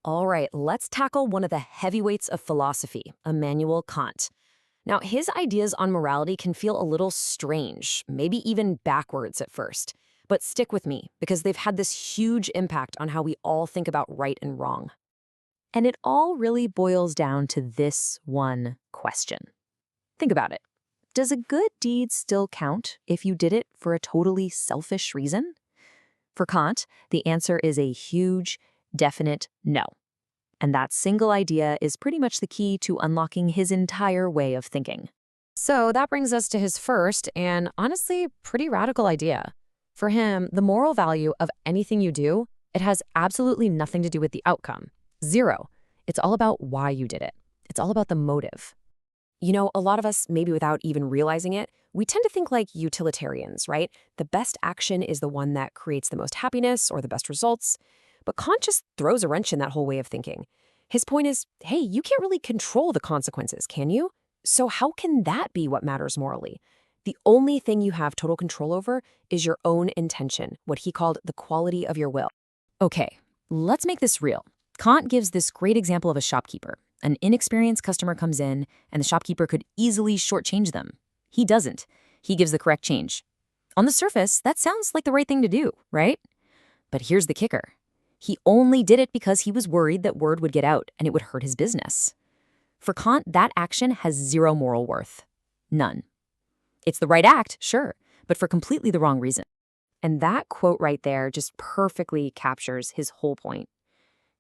All right, let's tackle one of the heavyweights of philosophy, Immanuel Kant. Now, his ideas on morality can feel a little strange, maybe even backwards at first. But stick with me, because they've had this huge impact on how we all think about right and wrong. And it all really boils down to this one question. Think about it. Does a good deed still count if you did it for a totally selfish reason? For Kant, the answer is a huge, definite no. And that single idea is pretty much the key to unlocking his entire way of thinking. So that brings us to his first and honestly pretty radical idea. For him, the moral value of anything you do, it has absolutely nothing to do with the outcome. Zero. It's all about why you did it. It's all about the motive. You know, a lot of us, maybe without even realizing it, we tend to think like utilitarians, right? The best action is the one that creates the most happiness or the best results. But Kant just throws a wrench in that whole way of thinking. His point is, hey, you can't really control the consequences, can you? So how can that be what matters morally? The only thing you have total control over is your own intention, what he called the quality of your will. Okay, let's make this real. Kant gives this great example of a shopkeeper. An inexperienced customer comes in, and the shopkeeper could easily shortchange them. He doesn't. He gives the correct change. On the surface, that sounds like the right thing to do, right? But here's the kicker. He only did it because he was worried that word would get out and it would hurt his business. For Kant, that action has zero moral worth. None. It's the right act, sure, but for completely the wrong reason. And that quote right there just perfectly captures his whole point.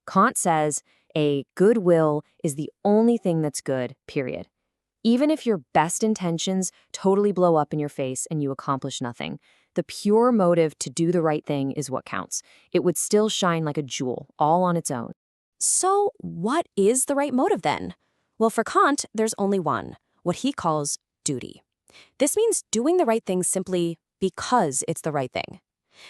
Kant says, a good will is the only thing that's good, period. Even if your best intentions totally blow up in your face and you accomplish nothing, the pure motive to do the right thing is what counts. It would still shine like a jewel, all on its own. So what is the right motive then? Well, for Kant, there's only one, what he calls duty. This means doing the right thing simply because it's the right thing.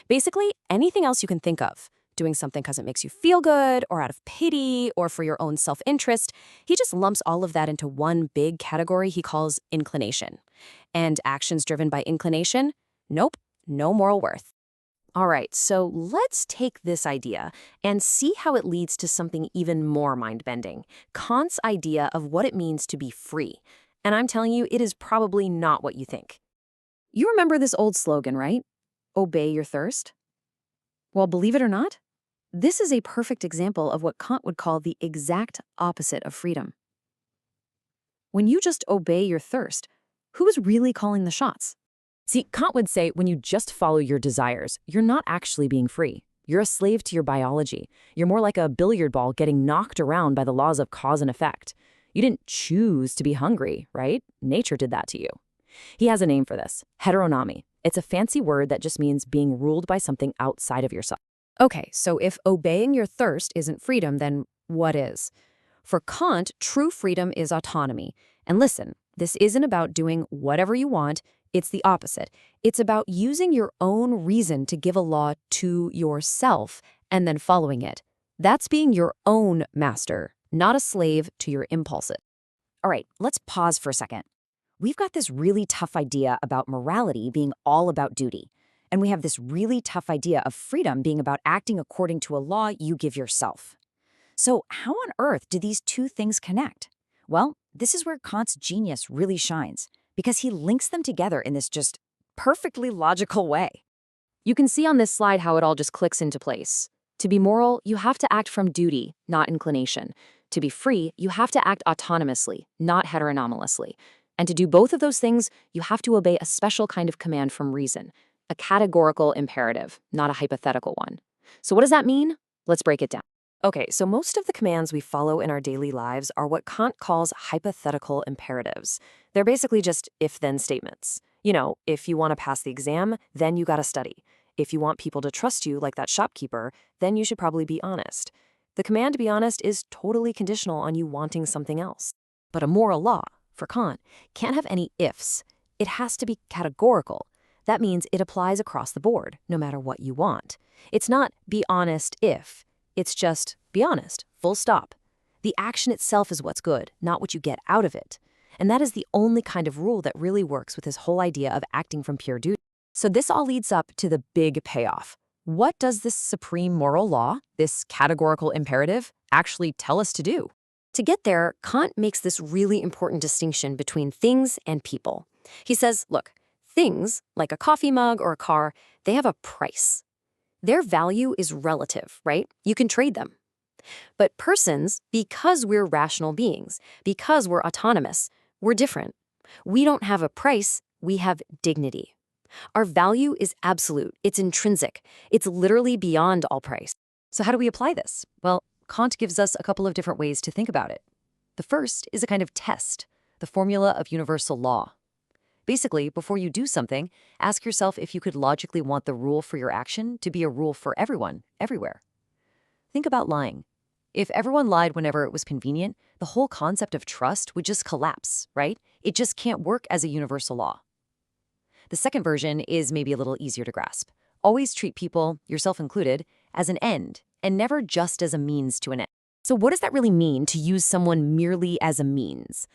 Basically, anything else you can think of, doing something because it makes you feel good or out of pity or for your own self-interest, he just lumps all of that into one big category he calls inclination. And actions driven by inclination? Nope, no moral worth. All right, so let's take this idea and see how it leads to something even more mind-bending, Kant's idea of what it means to be free. And I'm telling you, it is probably not what you think. You remember this old slogan, right? Obey your thirst? Well, believe it or not, this is a perfect example of what Kant would call the exact opposite of freedom. When you just obey your thirst, who's really calling the shots? See, Kant would say when you just follow your desires, you're not actually being free. You're a slave to your biology. You're more like a billiard ball getting knocked around by the laws of cause and effect. You didn't choose to be hungry, right? Nature did that to you. He has a name for this, heteronomy. It's a fancy word that just means being ruled by something outside of yourself. Okay, so if obeying your thirst isn't freedom, then what is? For Kant, true freedom is autonomy. And listen, this isn't about doing whatever you want. It's the opposite. It's about using your own reason to give a law to yourself and then following it. That's being your own master, not a slave to your impulses. All right, let's pause for a second. We've got this really tough idea about morality being all about duty. And we have this really tough idea of freedom being about acting according to a law you give yourself. So how on earth do these two things connect? Well, this is where Kant's genius really shines, because he links them together in this just perfectly logical way. You can see on this slide how it all just clicks into place. To be moral, you have to act from duty, not inclination. To be free, you have to act autonomously, not heteronomously. And to do both of those things, you have to obey a special kind of command from reason, a categorical imperative, not a hypothetical one. So what does that mean? Let's break it down. Okay, so most of the commands we follow in our daily lives are what Kant calls hypothetical imperatives. They're basically just if-then statements. You know, if you want to pass the exam, then you gotta study. If you want people to trust you like that shopkeeper, then you should probably be honest. The command to be honest is totally conditional on you wanting something else. But a moral law, for Kant, can't have any ifs. It has to be categorical. That means it applies across the board, no matter what you want. It's not be honest if. It's just be honest, full stop. The action itself is what's good, not what you get out of it. And that is the only kind of rule that really works with this whole idea of acting from pure duty. So this all leads up to the big payoff. What does this supreme moral law, this categorical imperative, actually tell us to do. To get there, Kant makes this really important distinction between things and people. He says, look, things, like a coffee mug or a car, they have a price. Their value is relative, right? You can trade them. But persons, because we're rational beings, because we're autonomous, we're different. We don't have a price, we have dignity. Our value is absolute, it's intrinsic, it's literally beyond all price. So how do we apply this? Well, Kant gives us a couple of different ways to think about it. The first is a kind of test, the formula of universal law. Basically, before you do something, ask yourself if you could logically want the rule for your action to be a rule for everyone, everywhere. Think about lying. If everyone lied whenever it was convenient, the whole concept of trust would just collapse, right? It just can't work as a universal law. The second version is maybe a little easier to grasp. Always treat people, yourself included, as an end, and never just as a means to an end. So what does that really mean to use someone merely as a means?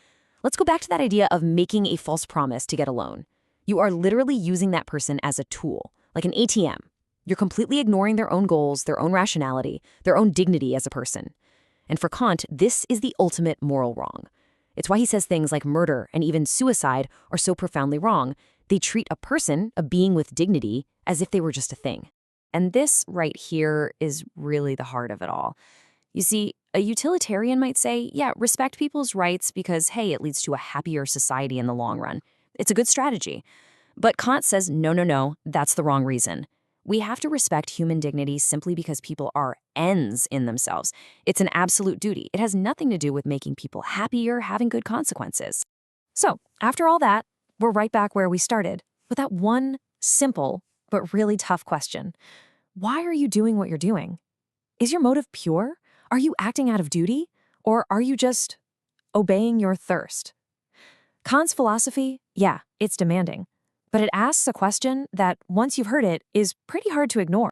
Let's go back to that idea of making a false promise to get a loan. You are literally using that person as a tool, like an ATM. You're completely ignoring their own goals, their own rationality, their own dignity as a person. And for Kant, this is the ultimate moral wrong. It's why he says things like murder and even suicide are so profoundly wrong. They treat a person, a being with dignity, as if they were just a thing. And this right here is really the heart of it all. You see, a utilitarian might say, yeah, respect people's rights because, hey, it leads to a happier society in the long run. It's a good strategy. But Kant says, no, that's the wrong reason. We have to respect human dignity simply because people are ends in themselves. It's an absolute duty. It has nothing to do with making people happy or having good consequences. So, after all that, we're right back where we started, with that one simple but really tough question. Why are you doing what you're doing? Is your motive pure? Are you acting out of duty? Or are you just obeying your thirst? Kant's philosophy, yeah, it's demanding. But it asks a question that, once you've heard it, is pretty hard to ignore.